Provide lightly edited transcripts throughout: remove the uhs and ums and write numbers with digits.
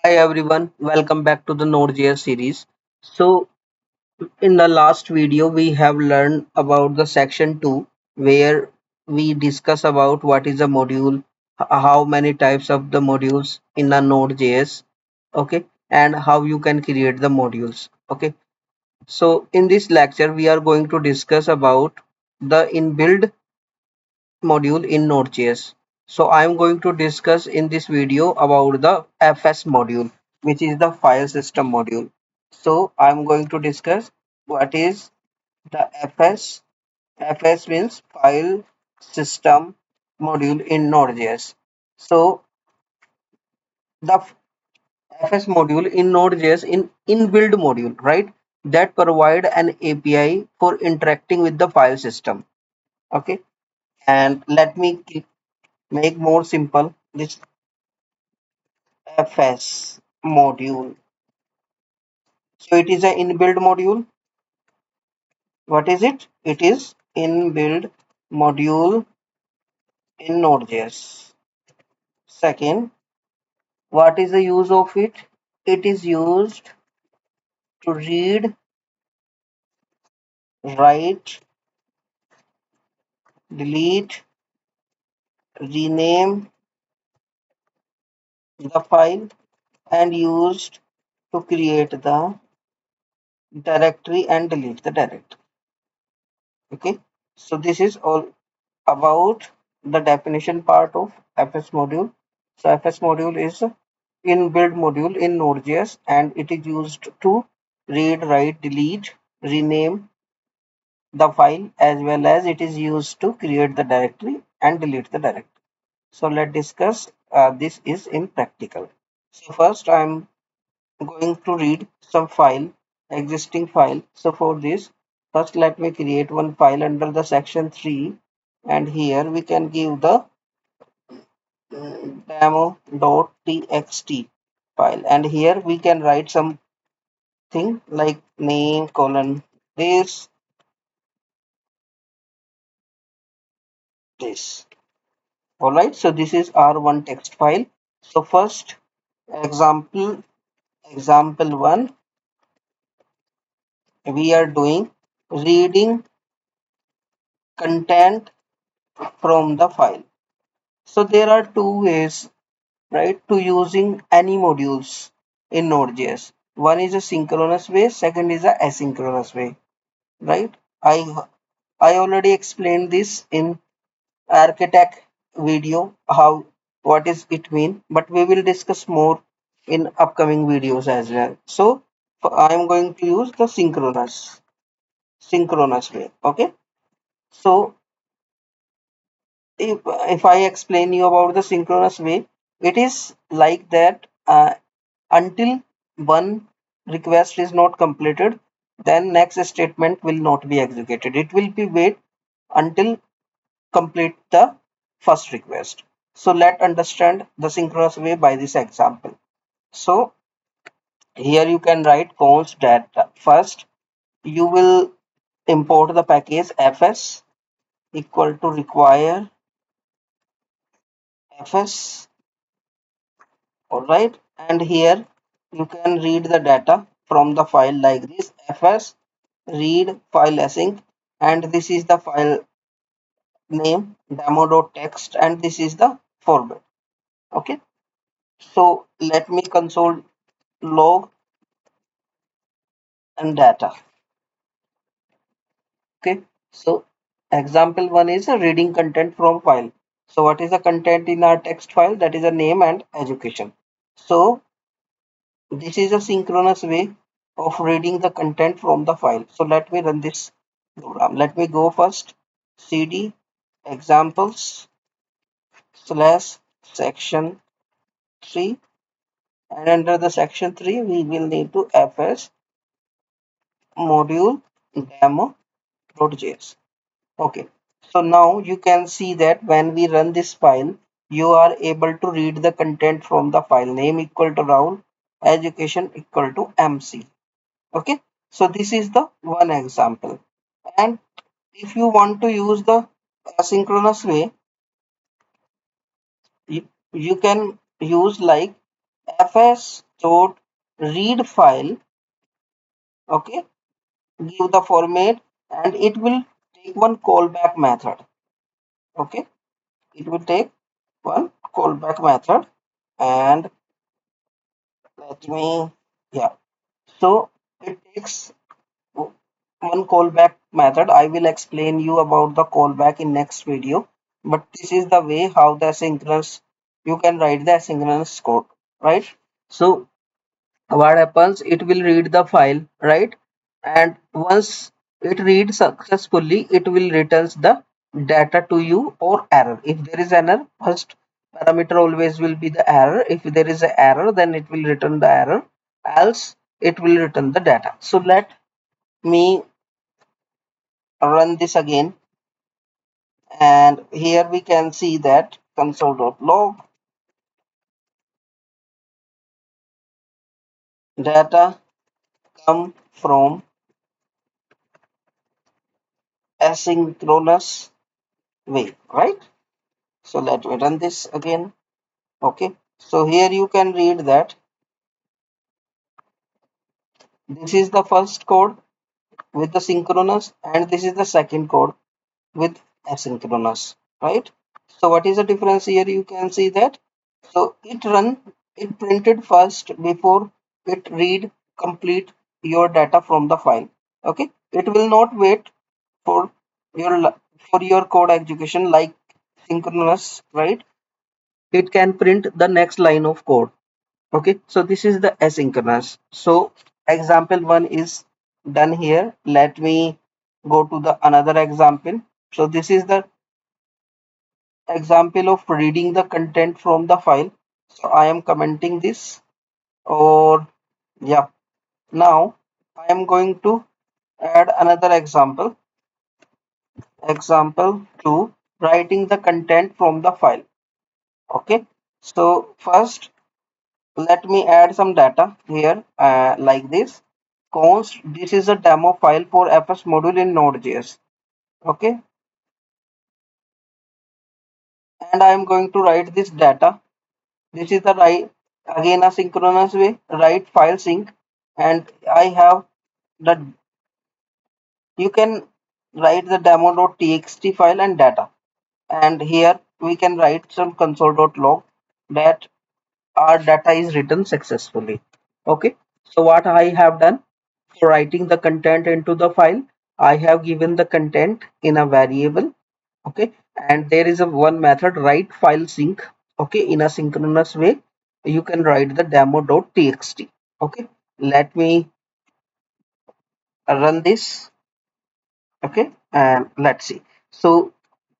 Hi everyone, welcome back to the Node.js series. So, in the last video, we have learned about the section 2 where we discuss about what is a module, how many types of the modules in a Node.js, okay, and how you can create the modules, okay. So, in this lecture, we are going to discuss about the inbuilt module in Node.js. So I am going to discuss in this video about the FS module, which is the file system module. So I am going to discuss what is the FS. FS means file system module in Node.js. So the FS module in Node.js in inbuilt module, right? That provide an API for interacting with the file system. Okay, and let me make more simple this FS module. So it is an inbuilt module. What is it? It is inbuilt module in Node.js. Second, what is the use of it? It is used to read, write, delete, rename the file and used to create the directory and delete the directory. Okay. So this is all about the definition part of FS module. So FS module is a inbuilt module in Node.js and it is used to read, write, delete, rename the file as well as it is used to create the directory and delete the directory. So let's discuss this is in practical. So first I'm going to read some file, existing file. So for this, first let me create one file under the section 3 and here we can give the demo.txt file and here we can write something like name colon this. All right, so this is our one text file. So first example one, we are doing reading content from the file. So there are two ways, right, to using any modules in Node.js. One is a synchronous way, second is a asynchronous way, right? I already explained this in architect video how what is it mean, but we will discuss more in upcoming videos as well. So I am going to use the synchronous way. Okay. So if I explain you about the synchronous way, it is like that until one request is not completed, then next statement will not be executed. It will be wait until complete the first request. So let's understand the synchronous way by this example. So here you can write const data. First, you will import the package fs equal to require fs. All right, and here you can read the data from the file like this fs read file async, and this is the file name demo.txt and this is the format. Okay, so let me console log and data. Okay, so example one is a reading content from file. So what is the content in our text file? That is a name and education. So this is a synchronous way of reading the content from the file. So let me run this program. Let me go first cd examples slash section 3, and under the section 3 we will need to fs module demo.js. Okay, so now you can see that when we run this file, you are able to read the content from the file name equal to Rahul, education equal to MC. Okay, so this is the one example. And if you want to use the asynchronous way, you can use like fs dot read file, okay, give the format, and it will take one callback method. Okay, it will take one callback method, and let me, yeah, so it takes one callback method. I will explain you about the callback in next video, but this is the way how the asynchronous, you can write the asynchronous code, right? So what happens, it will read the file, right? And once it reads successfully, it will returns the data to you or error. If there is an error, first parameter always will be the error. If there is an error, then it will return the error, else it will return the data. So let me run this again, and here we can see that console.log data come from asynchronous way, right? So let me run this again. Okay, so here you can read that this is the first code with the synchronous, and this is the second code with asynchronous, right? So what is the difference here? You can see that, so it printed first before it read complete your data from the file. Okay, it will not wait for for your code execution like synchronous, right? It can print the next line of code. Okay, so this is the asynchronous. So example one is done here. Let me go to the another example. So this is the example of reading the content from the file. So I am commenting this, or yeah, now I am going to add another example. Example 2, writing the content from the file. Okay, so first let me add some data here, like this. Const, this is a demo file for FS module in Node.js. Okay, and I am going to write this data. This is the write, again a synchronous way, write file sync, and I have the, you can write the demo.txt file and data, and here we can write some console.log that our data is written successfully. Okay, so what I have done for writing the content into the file, I have given the content in a variable. Okay, and there is a one method write file sync. Okay, in a synchronous way you can write the demo.txt. Okay, let me run this. Okay, and let's see. So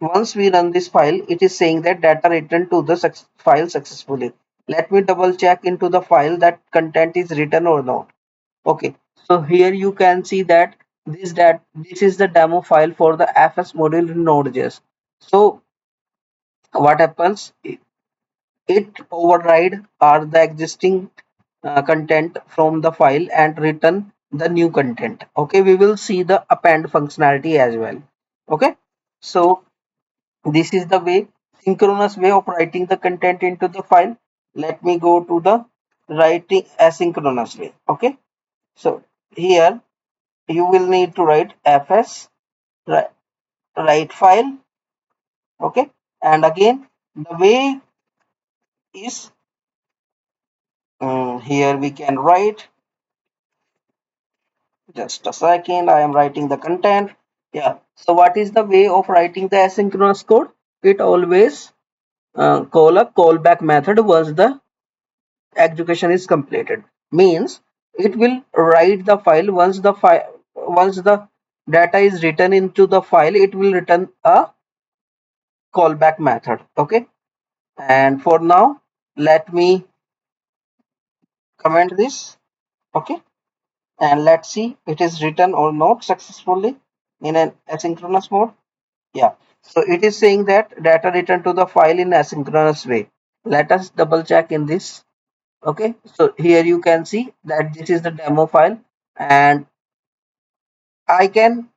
once we run this file, it is saying that data returned to the file successfully. Let me double check into the file that content is written or not. Okay, so here you can see that this is the demo file for the FS module in Node.js. So what happens? It override are the existing content from the file and return the new content. Okay, we will see the append functionality as well. Okay, so this is the way, synchronous way of writing the content into the file. Let me go to the writing asynchronous way. Okay, so here you will need to write fs write file. Okay, and again the way is, here we can write, just a second, I am writing the content. Yeah, so what is the way of writing the asynchronous code? It always call a callback method once the execution is completed. Means it will write the file, once the data is written into the file, it will return a callback method. Okay, and for now let me comment this. Okay, and let's see it is written or not successfully in an asynchronous mode. Yeah, so it is saying that data returned to the file in asynchronous way. Let us double check in this. Okay, so here you can see that this is the demo file, and i can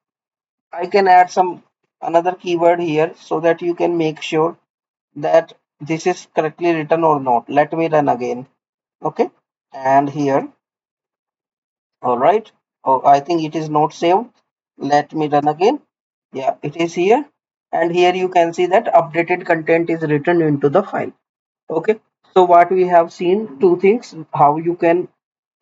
I can add some another keyword here so that you can make sure that this is correctly written or not. Let me run again. Okay, and here, all right. Oh, I think it is not saved. Let me run again. Yeah, it is here. And here you can see that updated content is written into the file. Okay, so what we have seen, two things: how you can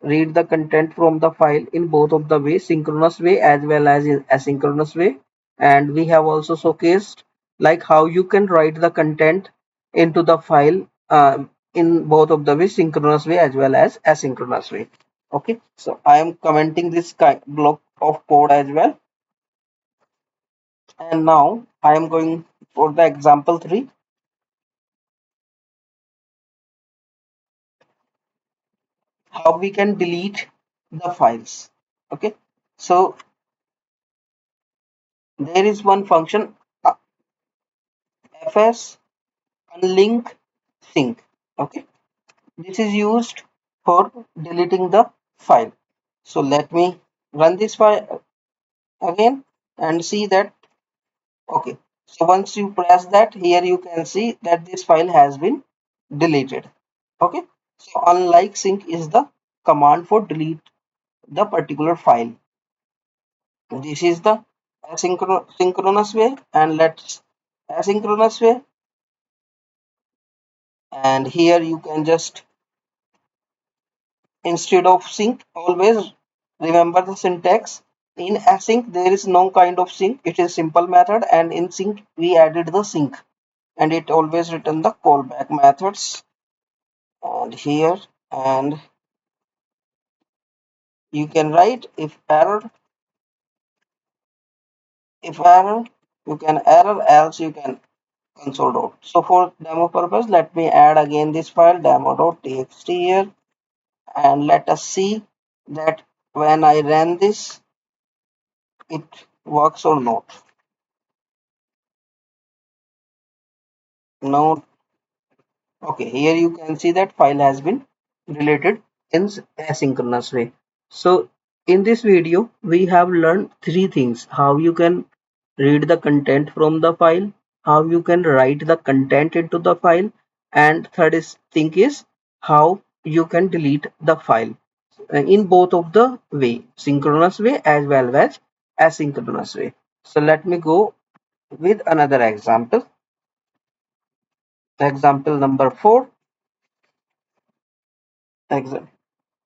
read the content from the file in both of the way, synchronous way as well as in asynchronous way. And we have also showcased like how you can write the content into the file in both of the way, synchronous way as well as asynchronous way. Okay, so I am commenting this block of code as well. And now I am going for the example 3, how we can delete the files. Okay, so there is one function, uh, fs unlink sync. Okay, this is used for deleting the file. So let me run this file again and see that. Okay, so once you press that, here you can see that this file has been deleted. Okay, so unlike sync is the command for delete the particular file. This is the synchronous way, and let's asynchronous way. And here you can just, instead of sync, always remember the syntax. In async there is no kind of sync, it is simple method, and in sync we added the sync, and it always return the callback methods. And here, and you can write if error you can error, else you can console dot. So for demo purpose, let me add again this file demo.txt here, and let us see that when I run this, it works or not. No. Okay, here you can see that file has been deleted in asynchronous way. So in this video, we have learned three things: how you can read the content from the file, how you can write the content into the file, and thing is how you can delete the file in both of the way, synchronous way as well as asynchronous way. So let me go with another example. Example number 4.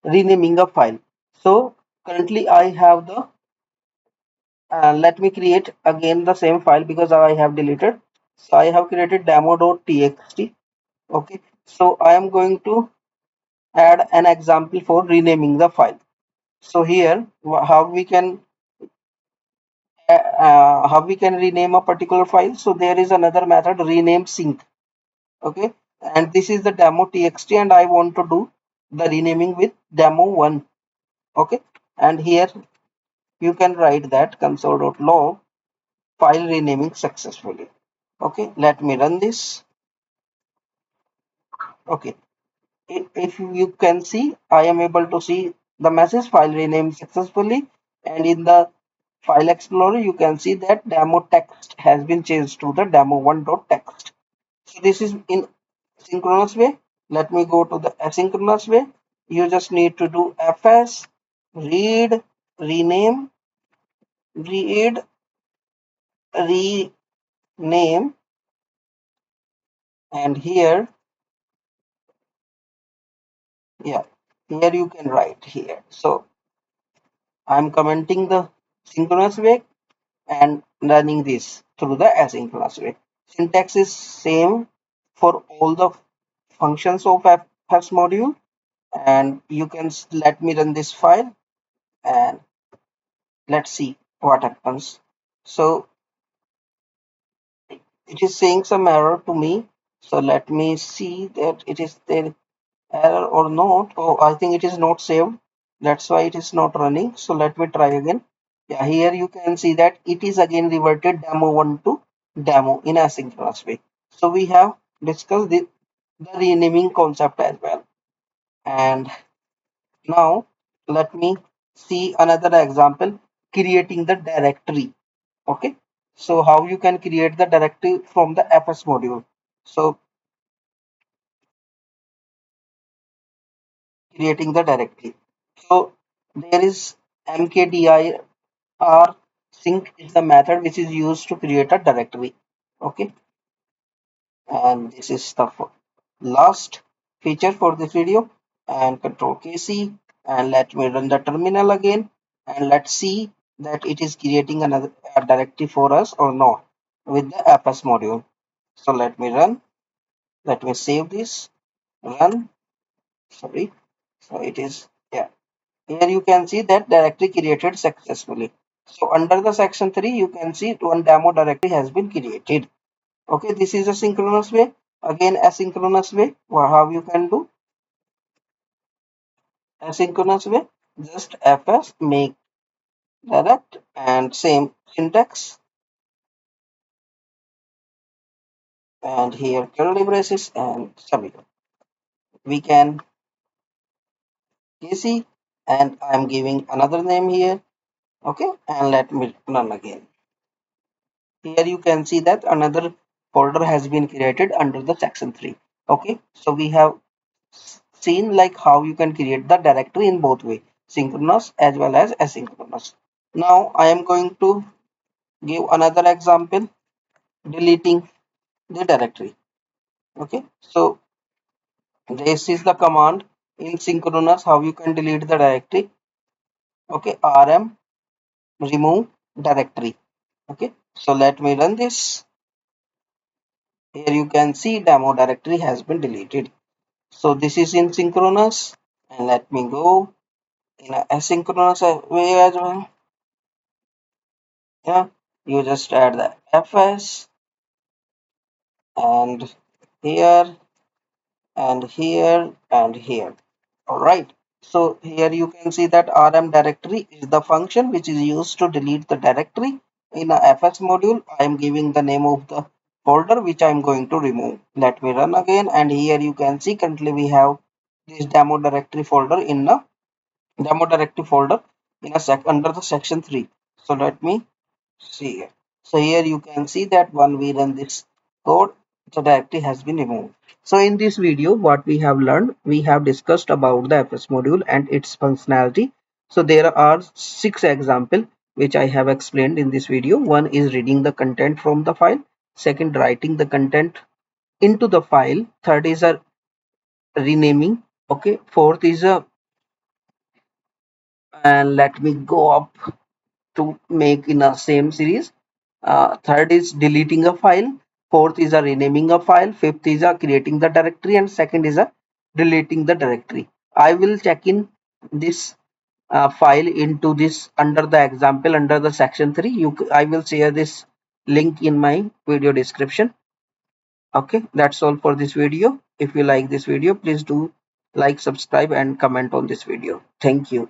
Renaming a file. So currently I have the, let me create again the same file because I have deleted. So I have created demo.txt. Okay, so I am going to add an example for renaming the file. So here, how we can rename a particular file. So there is another method, rename sync. Okay, and this is the demo.txt, and I want to do the renaming with demo1. Okay, and here you can write that console.log file renaming successfully. Okay, let me run this. Okay, if you can see, I am able to see the message file renamed successfully, and in the file explorer you can see that demo text has been changed to the demo1.text. So this is in synchronous way. Let me go to the asynchronous way. You just need to do fs read rename read rename, and here, yeah, here you can write here. So I'm commenting the synchronous way and running this through the asynchronous way. Syntax is same for all the functions of FS module, and you can let me run this file and let's see what happens. So it is saying some error to me. So let me see that it is there error or not. Oh, I think it is not saved. That's why it is not running. So let me try again. Yeah, here you can see that it is again reverted demo1 to demo in asynchronous way. So we have discussed the renaming concept as well. And now let me see another example, creating the directory. Okay, so how you can create the directory from the FS module. So creating the directory. So there is mkdir sync is the method which is used to create a directory. Okay, and this is the last feature for this video. And control kc, and let me run the terminal again, and let's see that it is creating another a directory for us or not with the fs module. So let me run, let me save this, run, sorry. So it is, yeah, here you can see that directory created successfully. So under the section 3 you can see one demo directory has been created. Okay, this is a synchronous way. Again, asynchronous way, how you can do asynchronous way, just fs make direct and same syntax, and here curly braces and submit. We can kc, and I'm giving another name here. Okay, and let me run again. Here you can see that another folder has been created under the section 3. Okay, so we have seen like how you can create the directory in both way, synchronous as well as asynchronous. Now I am going to give another example, deleting the directory. Okay, so this is the command in synchronous how you can delete the directory. Okay, rm remove directory. Okay, so let me run this. Here you can see demo directory has been deleted. So this is in synchronous, and let me go in a asynchronous way as well. Yeah, you just add the fs, and here and here and here. All right. So here you can see that rm directory is the function which is used to delete the directory in a fs module. I am giving the name of the folder which I am going to remove. Let me run again, and here you can see currently we have this demo directory folder in a sec under the section 3. So let me see here. So here you can see that when we run this code, the directory has been removed. So in this video, what we have learned, we have discussed about the FS module and its functionality. So there are 6 examples which I have explained in this video. One is reading the content from the file. Second, writing the content into the file. Third is a renaming. Okay. Fourth is a, and let me go up to make in a same series. Third is deleting a file. Fourth is a renaming a file. Fifth is a creating the directory, and second is a deleting the directory. I will check in this file into this under the example under the section 3. I will share this link in my video description. Okay, that's all for this video. If you like this video, please do like, subscribe, and comment on this video. Thank you.